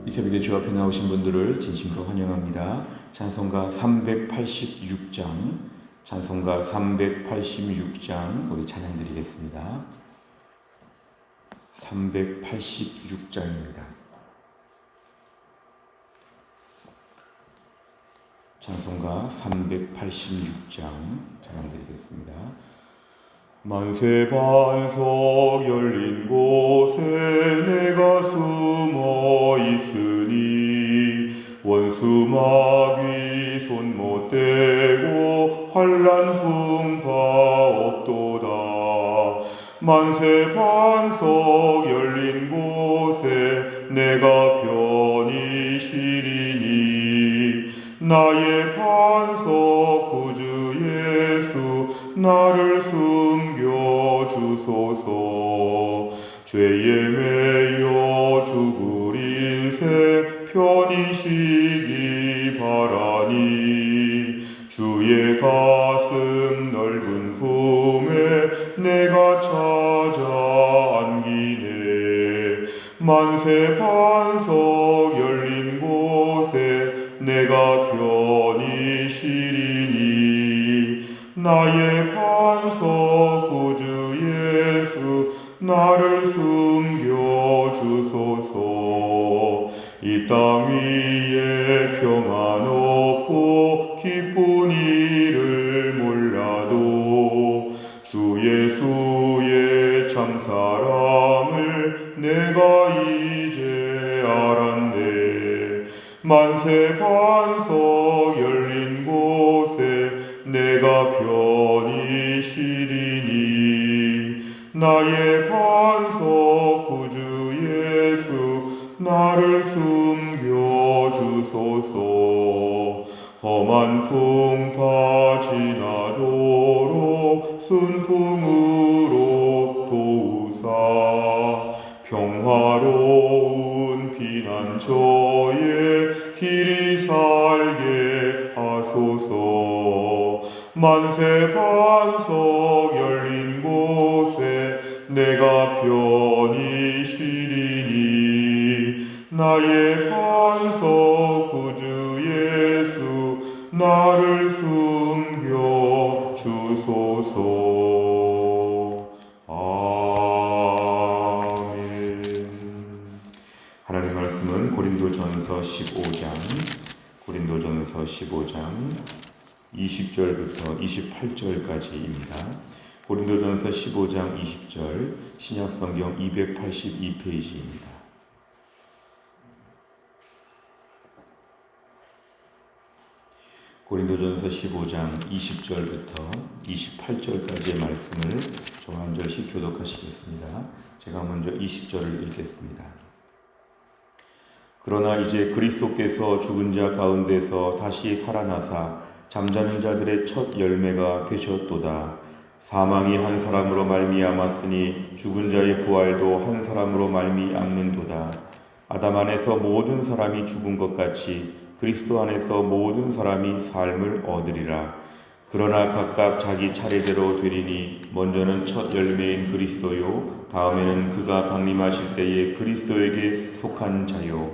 이 새벽에 주 앞에 나오신 분들을 진심으로 환영합니다. 찬송가 386장, 찬송가 386장 우리 찬양 드리겠습니다. 386장입니다. 찬송가 386장 찬양 드리겠습니다. 만세 반석 열린 곳에 내가 숨어 있으니 원수 마귀 손 못 대고 환난 풍파 없도다. 만세 반석 열린 곳에 내가 편히 쉬리니 나의 반석 구주 예수 나를 숨겨주소서. 죄에 매여 죽을 인생 편히 쉬기 바라니 주의 가슴 넓은 품에 내가 찾아 안기네. 만세 반석 열린 곳에 내가 편히 쉬리니 나의 반석 구주 예수 나를 숨겨주소서. 이 땅 위에 평안 없고 기쁜 일을 몰라도 주 예수의 참 사랑을 내가 이제 알았네. 만세 반석 열린 곳에 내가 편히 쉬리니 나의 반석 구주 예수 나를 숨겨주소서. 험한 풍파 지나도록 순풍으로 도우사 평화로운 피난처에 길이 살게 하소서. 만세 반석 열린 곳에 내가 편히 쉬리니 나의 반석 구주 예수 나를 숨겨주소서. 아멘. 하나님의 말씀은 고린도전서 15장 20절부터 28절까지입니다. 고린도전서 15장 20절 신약성경 282페이지입니다. 고린도전서 15장 20절부터 28절까지의 말씀을 좀 한 절씩 교독하시겠습니다. 제가 먼저 20절을 읽겠습니다. 그러나 이제 그리스도께서 죽은 자 가운데서 다시 살아나사 잠자는 자들의 첫 열매가 되셨도다. 사망이 한 사람으로 말미암았으니 죽은 자의 부활도 한 사람으로 말미암는도다. 아담 안에서 모든 사람이 죽은 것 같이 그리스도 안에서 모든 사람이 삶을 얻으리라. 그러나 각각 자기 차례대로 되리니 먼저는 첫 열매인 그리스도요 다음에는 그가 강림하실 때에 그리스도에게 속한 자요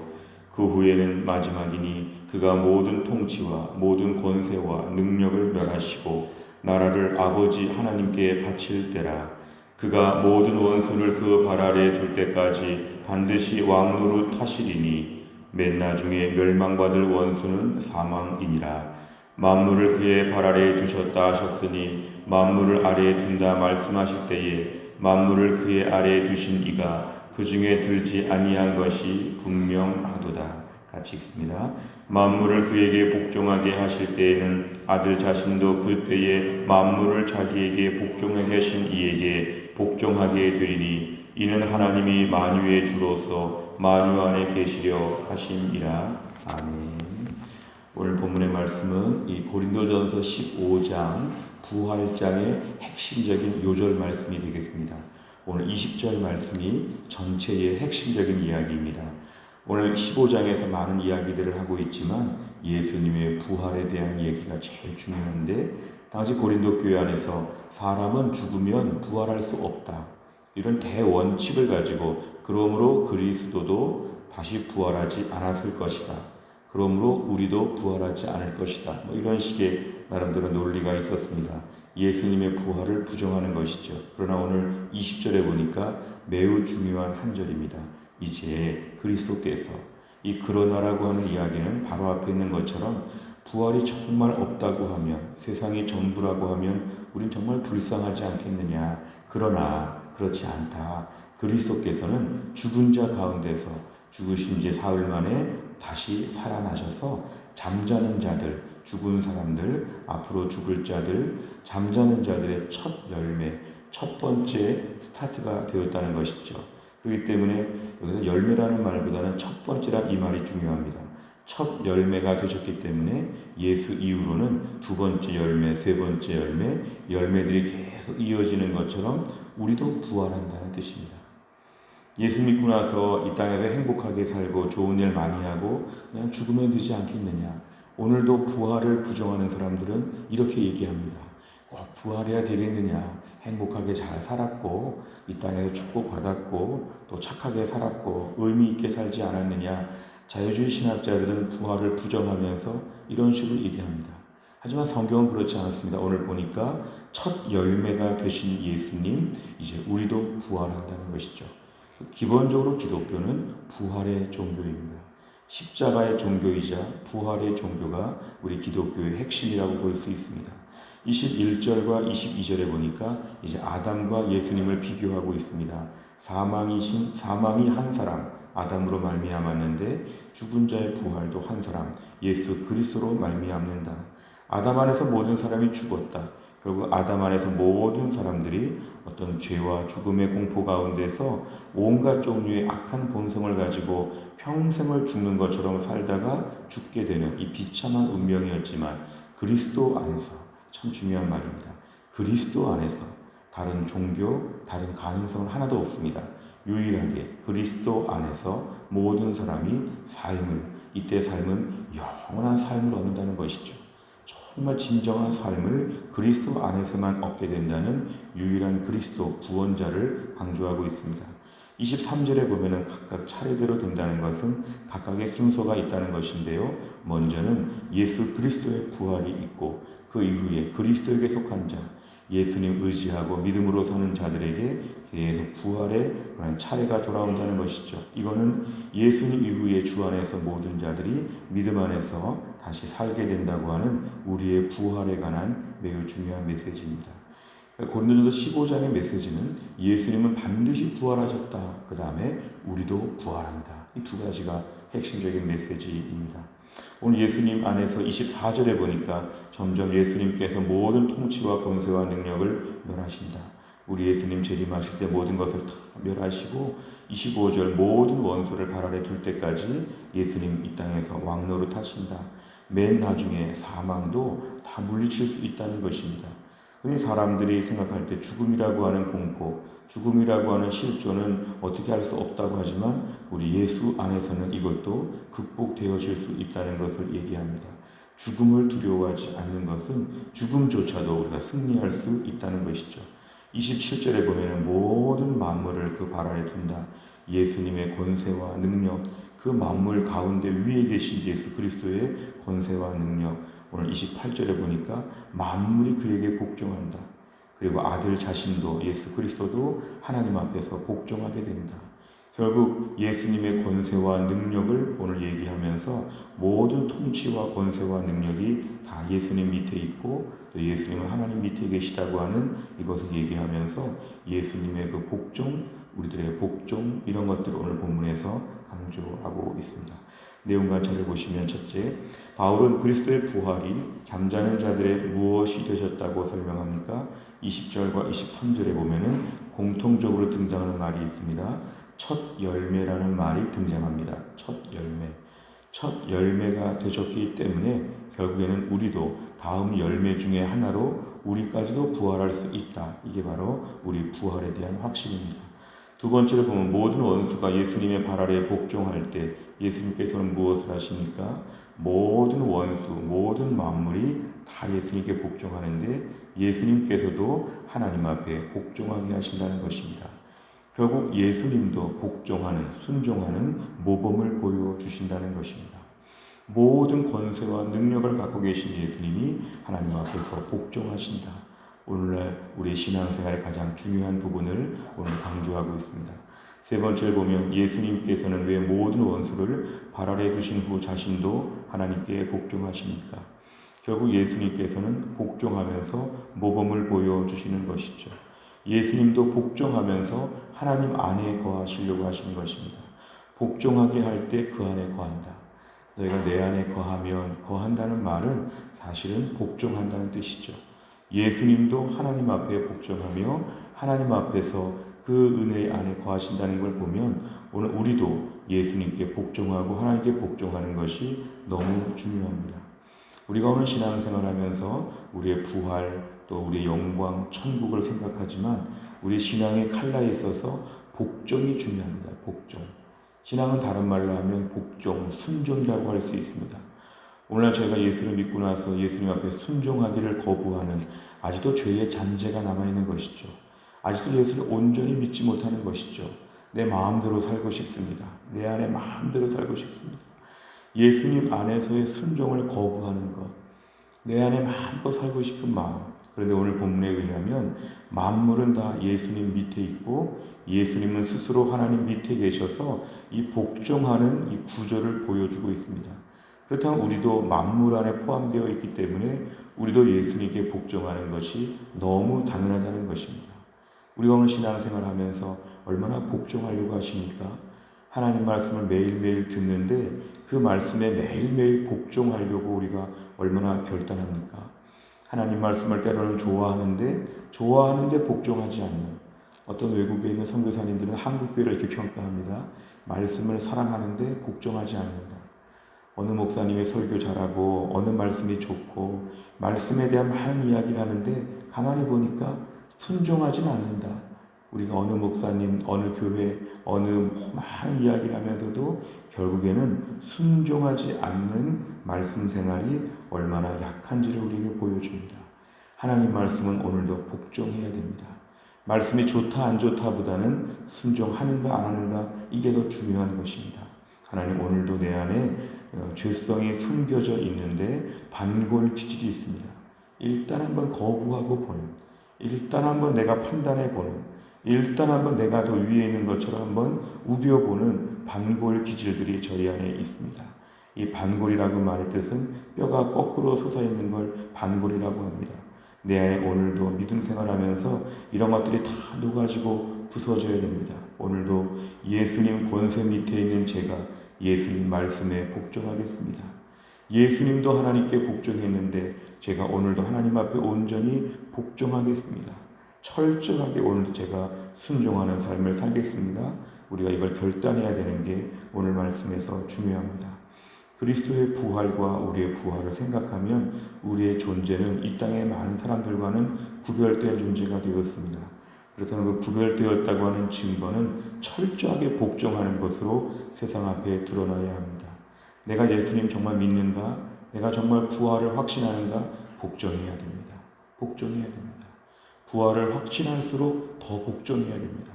그 후에는 마지막이니 그가 모든 통치와 모든 권세와 능력을 멸하시고 나라를 아버지 하나님께 바칠 때라. 그가 모든 원수를 그 발 아래 둘 때까지 반드시 왕노릇 하시리니 맨 나중에 멸망받을 원수는 사망이니라. 만물을 그의 발 아래에 두셨다 하셨으니 만물을 아래에 둔다 말씀하실 때에 만물을 그의 아래에 두신 이가 그 중에 들지 아니한 것이 분명하도다. 같이 읽습니다. 만물을 그에게 복종하게 하실 때에는 아들 자신도 그 때에 만물을 자기에게 복종하게 하신 이에게 복종하게 되리니 이는 하나님이 만유의 주로서 만유 안에 계시려 하심이라. 아멘. 오늘 본문의 말씀은 이 고린도전서 15장 부활장의 핵심적인 요절 말씀이 되겠습니다. 오늘 20절 말씀이 전체의 핵심적인 이야기입니다. 오늘 15장에서 많은 이야기들을 하고 있지만 예수님의 부활에 대한 얘기가 제일 중요한데, 당시 고린도 교회 안에서 사람은 죽으면 부활할 수 없다, 이런 대원칙을 가지고 그러므로 그리스도도 다시 부활하지 않았을 것이다. 그러므로 우리도 부활하지 않을 것이다. 이런 식의 나름대로 논리가 있었습니다. 예수님의 부활을 부정하는 것이죠. 그러나 오늘 20절에 보니까 매우 중요한 한 절입니다. 이제 그리스도께서, 이 그러나라고 하는 이야기는 바로 앞에 있는 것처럼 부활이 정말 없다고 하면, 세상이 전부라고 하면 우린 정말 불쌍하지 않겠느냐. 그러나 그렇지 않다. 그리스도께서는 죽은 자 가운데서 죽으신 지 사흘 만에 다시 살아나셔서 잠자는 자들, 죽은 사람들, 앞으로 죽을 자들, 잠자는 자들의 첫 열매, 첫 번째 스타트가 되었다는 것이죠. 그렇기 때문에 여기서 열매라는 말보다는 첫 번째란 이 말이 중요합니다. 첫 열매가 되셨기 때문에 예수 이후로는 두 번째 열매, 세 번째 열매, 열매들이 계속 이어지는 것처럼 우리도 부활한다는 뜻입니다. 예수 믿고 나서 이 땅에서 행복하게 살고 좋은 일 많이 하고 그냥 죽으면 되지 않겠느냐. 오늘도 부활을 부정하는 사람들은 이렇게 얘기합니다. 꼭 부활해야 되겠느냐. 행복하게 잘 살았고 이 땅에서 축복받았고 또 착하게 살았고 의미 있게 살지 않았느냐. 자유주의 신학자들은 부활을 부정하면서 이런 식으로 얘기합니다. 하지만 성경은 그렇지 않습니다. 오늘 보니까 첫 열매가 되신 예수님, 이제 우리도 부활한다는 것이죠. 기본적으로 기독교는 부활의 종교입니다. 십자가의 종교이자 부활의 종교가 우리 기독교의 핵심이라고 볼 수 있습니다. 21절과 22절에 보니까 이제 아담과 예수님을 비교하고 있습니다. 사망이 한 사람, 아담으로 말미암았는데 죽은 자의 부활도 한 사람, 예수 그리스도로 말미암는다. 아담 안에서 모든 사람이 죽었다. 결국 아담 안에서 모든 사람들이 어떤 죄와 죽음의 공포 가운데서 온갖 종류의 악한 본성을 가지고 평생을 죽는 것처럼 살다가 죽게 되는 이 비참한 운명이었지만 그리스도 안에서, 참 중요한 말입니다. 그리스도 안에서 다른 종교, 다른 가능성은 하나도 없습니다. 유일하게 그리스도 안에서 모든 사람이 이때 삶은 영원한 삶을 얻는다는 것이죠. 정말 진정한 삶을 그리스도 안에서만 얻게 된다는 유일한 그리스도 구원자를 강조하고 있습니다. 23절에 보면은 각각 차례대로 된다는 것은 각각의 순서가 있다는 것인데요. 먼저는 예수 그리스도의 부활이 있고 그 이후에 그리스도에게 속한 자, 예수님 의지하고 믿음으로 서는 자들에게 계속 부활의 그런 차례가 돌아온다는 것이죠. 이거는 예수님 이후에 주 안에서 모든 자들이 믿음 안에서 다시 살게 된다고 하는 우리의 부활에 관한 매우 중요한 메시지입니다. 고린도전서 15장의 메시지는 예수님은 반드시 부활하셨다. 그 다음에 우리도 부활한다. 이 두 가지가 핵심적인 메시지입니다. 오늘 예수님 안에서 24절에 보니까 점점 예수님께서 모든 통치와 권세와 능력을 멸하신다. 우리 예수님 재림하실 때 모든 것을 다 멸하시고 25절 모든 원수를 발 아래 둘 때까지 예수님 이 땅에서 왕노릇 하신다. 맨 나중에 사망도 다 물리칠 수 있다는 것입니다. 흔히 사람들이 생각할 때 죽음이라고 하는 공포, 죽음이라고 하는 실존은 어떻게 할 수 없다고 하지만 우리 예수 안에서는 이것도 극복되어질 수 있다는 것을 얘기합니다. 죽음을 두려워하지 않는 것은 죽음조차도 우리가 승리할 수 있다는 것이죠. 27절에 보면 모든 만물을 그 발 아래 둔다. 예수님의 권세와 능력, 그 만물 가운데 위에 계신 예수 그리스도의 권세와 능력, 오늘 28절에 보니까 만물이 그에게 복종한다. 그리고 아들 자신도 예수 그리스도도 하나님 앞에서 복종하게 된다. 결국 예수님의 권세와 능력을 오늘 얘기하면서 모든 통치와 권세와 능력이 다 예수님 밑에 있고 또 예수님은 하나님 밑에 계시다고 하는 이것을 얘기하면서 예수님의 그 복종, 우리들의 복종 이런 것들을 오늘 본문에서 강조하고 있습니다. 내용과 자를 보시면 첫째, 바울은 그리스도의 부활이 잠자는 자들의 무엇이 되셨다고 설명합니까? 20절과 23절에 보면은 공통적으로 등장하는 말이 있습니다. 첫 열매라는 말이 등장합니다. 첫 열매. 첫 열매가 되셨기 때문에 결국에는 우리도 다음 열매 중에 하나로 우리까지도 부활할 수 있다. 이게 바로 우리 부활에 대한 확신입니다. 두 번째로 보면 모든 원수가 예수님의 발 아래 복종할 때 예수님께서는 무엇을 하십니까? 모든 원수, 모든 만물이 다 예수님께 복종하는데 예수님께서도 하나님 앞에 복종하게 하신다는 것입니다. 결국 예수님도 복종하는, 순종하는 모범을 보여주신다는 것입니다. 모든 권세와 능력을 갖고 계신 예수님이 하나님 앞에서 복종하신다. 오늘날 우리 신앙생활의 가장 중요한 부분을 오늘 강조하고 있습니다. 세 번째를 보면 예수님께서는 왜 모든 원수를 발 아래 두신 후 자신도 하나님께 복종하십니까? 결국 예수님께서는 복종하면서 모범을 보여주시는 것이죠. 예수님도 복종하면서 하나님 안에 거하시려고 하시는 것입니다. 복종하게 할 때 그 안에 거한다. 너희가 내 안에 거하면, 거한다는 말은 사실은 복종한다는 뜻이죠. 예수님도 하나님 앞에 복종하며 하나님 앞에서 그 은혜 안에 거하신다는 걸 보면 오늘 우리도 예수님께 복종하고 하나님께 복종하는 것이 너무 중요합니다. 우리가 오늘 신앙생활하면서 우리의 부활, 또 우리의 영광, 천국을 생각하지만 우리 신앙의 칼라에 있어서 복종이 중요합니다. 복종. 신앙은 다른 말로 하면 복종, 순종이라고 할 수 있습니다. 오늘날 저희가 예수를 믿고 나서 예수님 앞에 순종하기를 거부하는 아직도 죄의 잔재가 남아있는 것이죠. 아직도 예수를 온전히 믿지 못하는 것이죠. 내 마음대로 살고 싶습니다. 내 안에 마음대로 살고 싶습니다. 예수님 안에서의 순종을 거부하는 것, 내 안에 마음껏 살고 싶은 마음. 그런데 오늘 본문에 의하면 만물은 다 예수님 밑에 있고 예수님은 스스로 하나님 밑에 계셔서 이 복종하는 이 구조를 보여주고 있습니다. 그렇다면 우리도 만물 안에 포함되어 있기 때문에 우리도 예수님께 복종하는 것이 너무 당연하다는 것입니다. 우리가 오늘 신앙생활 하면서 얼마나 복종하려고 하십니까? 하나님 말씀을 매일매일 듣는데 그 말씀에 매일매일 복종하려고 우리가 얼마나 결단합니까? 하나님 말씀을 때로는 좋아하는데 복종하지 않는 어떤 외국에 있는 선교사님들은 한국교회를 이렇게 평가합니다. 말씀을 사랑하는데 복종하지 않는다. 어느 목사님의 설교 잘하고 어느 말씀이 좋고 말씀에 대한 많은 이야기를 하는데 가만히 보니까 순종하지는 않는다. 우리가 어느 목사님, 어느 교회, 어느 많은 이야기를 하면서도 결국에는 순종하지 않는 말씀 생활이 얼마나 약한지를 우리에게 보여줍니다. 하나님 말씀은 오늘도 복종해야 됩니다. 말씀이 좋다 안 좋다보다는 순종하는가 안 하는가 이게 더 중요한 것입니다. 하나님 오늘도 내 안에 죄성이 숨겨져 있는데 반골 기질이 있습니다. 일단 한번 거부하고 보는, 일단 한번 내가 판단해 보는, 일단 한번 내가 더 위에 있는 것처럼 한번 우겨보는 반골 기질들이 저희 안에 있습니다. 이 반골이라고 말의 뜻은 뼈가 거꾸로 솟아있는 걸 반골이라고 합니다. 내 안에 오늘도 믿음 생활하면서 이런 것들이 다 녹아지고 부서져야 됩니다. 오늘도 예수님 권세 밑에 있는 제가 예수님 말씀에 복종하겠습니다. 예수님도 하나님께 복종했는데 제가 오늘도 하나님 앞에 온전히 복종하겠습니다. 철저하게 오늘도 제가 순종하는 삶을 살겠습니다. 우리가 이걸 결단해야 되는 게 오늘 말씀에서 중요합니다. 그리스도의 부활과 우리의 부활을 생각하면 우리의 존재는 이 땅의 많은 사람들과는 구별된 존재가 되었습니다. 그렇다면 그 구별되었다고 하는 증거는 철저하게 복종하는 것으로 세상 앞에 드러나야 합니다. 내가 예수님 정말 믿는가? 내가 정말 부활을 확신하는가? 복종해야 됩니다. 복종해야 됩니다. 부활을 확신할수록 더 복종해야 됩니다.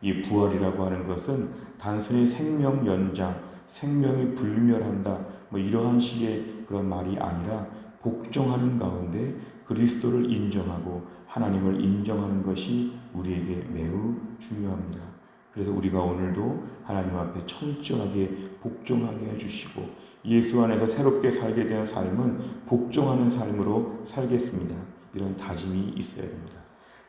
이 부활이라고 하는 것은 단순히 생명 연장, 생명이 불멸한다, 이러한 식의 그런 말이 아니라 복종하는 가운데 그리스도를 인정하고 하나님을 인정하는 것이 우리에게 매우 중요합니다. 그래서 우리가 오늘도 하나님 앞에 철저하게 복종하게 해주시고 예수 안에서 새롭게 살게 된 삶은 복종하는 삶으로 살겠습니다. 이런 다짐이 있어야 됩니다.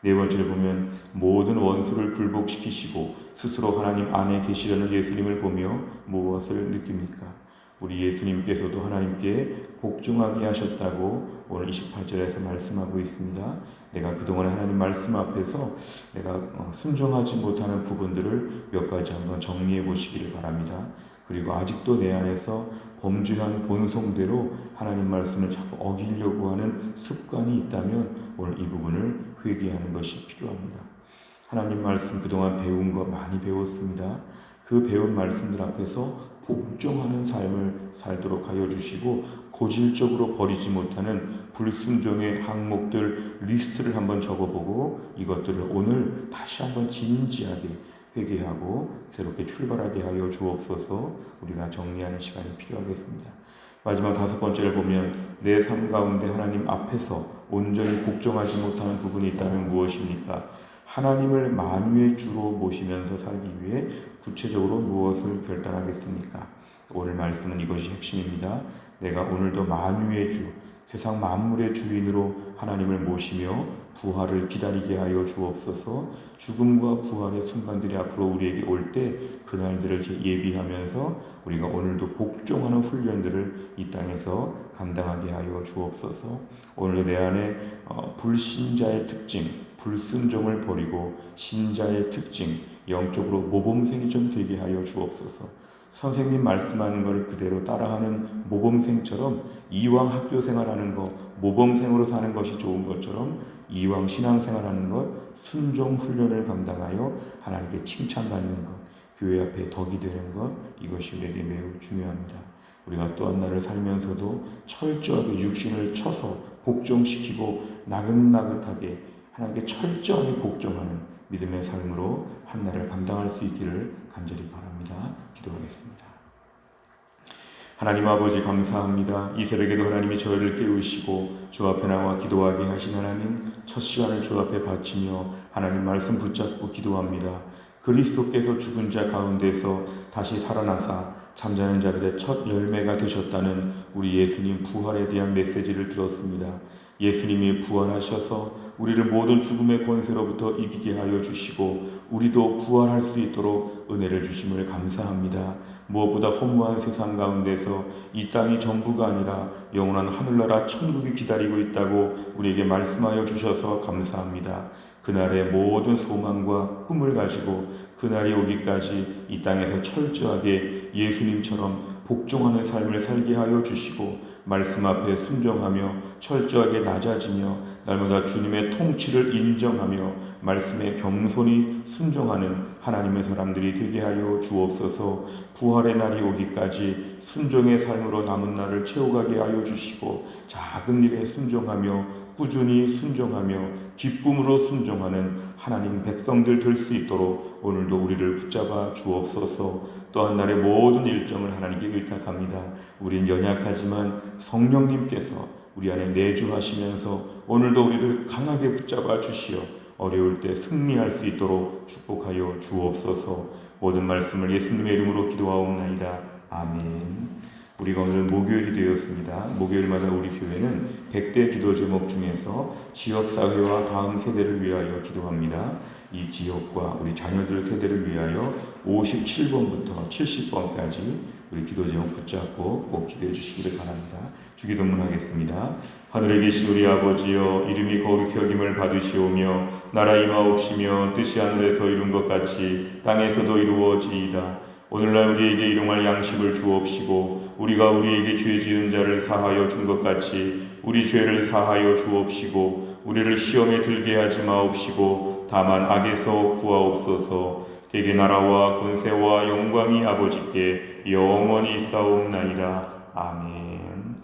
네 번째를 보면 모든 원수를 굴복시키시고 스스로 하나님 안에 계시려는 예수님을 보며 무엇을 느낍니까? 우리 예수님께서도 하나님께 복종하게 하셨다고 오늘 28절에서 말씀하고 있습니다. 내가 그동안 하나님 말씀 앞에서 내가 순종하지 못하는 부분들을 몇 가지 한번 정리해 보시기를 바랍니다. 그리고 아직도 내 안에서 범죄한 본성대로 하나님 말씀을 자꾸 어기려고 하는 습관이 있다면 오늘 이 부분을 회개하는 것이 필요합니다. 하나님 말씀 그동안 배운 거 많이 배웠습니다. 그 배운 말씀들 앞에서 복종하는 삶을 살도록 하여 주시고 고질적으로 버리지 못하는 불순종의 항목들 리스트를 한번 적어보고 이것들을 오늘 다시 한번 진지하게 회개하고 새롭게 출발하게 하여 주옵소서. 우리가 정리하는 시간이 필요하겠습니다. 마지막 5번째를 보면 내 삶 가운데 하나님 앞에서 온전히 복종하지 못하는 부분이 있다면 무엇입니까? 하나님을 만유의 주로 모시면서 살기 위해 구체적으로 무엇을 결단하겠습니까? 오늘 말씀은 이것이 핵심입니다. 내가 오늘도 만유의 주, 세상 만물의 주인으로 하나님을 모시며 부활을 기다리게 하여 주옵소서. 죽음과 부활의 순간들이 앞으로 우리에게 올 때 그날들을 예비하면서 우리가 오늘도 복종하는 훈련들을 이 땅에서 감당하게 하여 주옵소서. 오늘도 내 안에 불신자의 특징, 불순종을 버리고 신자의 특징, 영적으로 모범생이 좀 되게 하여 주옵소서. 선생님 말씀하는 것을 그대로 따라하는 모범생처럼 이왕 학교 생활하는 것, 모범생으로 사는 것이 좋은 것처럼 이왕 신앙생활하는 것, 순종 훈련을 감당하여 하나님께 칭찬받는 것, 교회 앞에 덕이 되는 것, 이것이 우리에게 매우 중요합니다. 우리가 또 한 날을 살면서도 철저하게 육신을 쳐서 복종시키고 나긋나긋하게 하나님께 철저하게 복종하는 믿음의 삶으로 한 날을 감당할 수 있기를 간절히 바랍니다. 기도하겠습니다. 하나님 아버지 감사합니다. 이 새벽에도 하나님이 저희를 깨우시고 주 앞에 나와 기도하게 하신 하나님, 첫 시간을 주 앞에 바치며 하나님 말씀 붙잡고 기도합니다. 그리스도께서 죽은 자 가운데서 다시 살아나사 잠자는 자들의 첫 열매가 되셨다는 우리 예수님 부활에 대한 메시지를 들었습니다. 예수님이 부활하셔서 우리를 모든 죽음의 권세로부터 이기게 하여 주시고 우리도 부활할 수 있도록 은혜를 주심을 감사합니다. 무엇보다 허무한 세상 가운데서 이 땅이 전부가 아니라 영원한 하늘나라 천국이 기다리고 있다고 우리에게 말씀하여 주셔서 감사합니다. 그날의 모든 소망과 꿈을 가지고 그날이 오기까지 이 땅에서 철저하게 예수님처럼 복종하는 삶을 살게 하여 주시고 말씀 앞에 순종하며 철저하게 낮아지며 날마다 주님의 통치를 인정하며 말씀에 겸손히 순종하는 하나님의 사람들이 되게 하여 주옵소서. 부활의 날이 오기까지 순종의 삶으로 남은 날을 채워가게 하여 주시고 작은 일에 순종하며 꾸준히 순종하며 기쁨으로 순종하는 하나님 백성들 될 수 있도록 오늘도 우리를 붙잡아 주옵소서. 또한 날의 모든 일정을 하나님께 의탁합니다. 우린 연약하지만 성령님께서 우리 안에 내주하시면서 오늘도 우리를 강하게 붙잡아 주시어 어려울 때 승리할 수 있도록 축복하여 주옵소서. 모든 말씀을 예수님의 이름으로 기도하옵나이다. 아멘. 우리가 오늘 목요일이 되었습니다. 목요일마다 우리 교회는 100대 기도 제목 중에서 지역사회와 다음 세대를 위하여 기도합니다. 이 지역과 우리 자녀들 세대를 위하여 57번부터 70번까지 우리 기도 제목 붙잡고 꼭 기도해 주시기를 바랍니다. 주기도문 하겠습니다. 하늘에 계신 우리 아버지여, 이름이 거룩히 여김을 받으시오며 나라 임하옵시며 뜻이 하늘에서 이룬 것 같이 땅에서도 이루어지이다. 오늘날 우리에게 일용할 양식을 주옵시고 우리가 우리에게 죄 지은 자를 사하여 준 것 같이 우리 죄를 사하여 주옵시고 우리를 시험에 들게 하지 마옵시고 다만 악에서 구하옵소서. 대개 나라와 권세와 영광이 아버지께 영원히 있사옵나이다. 아멘.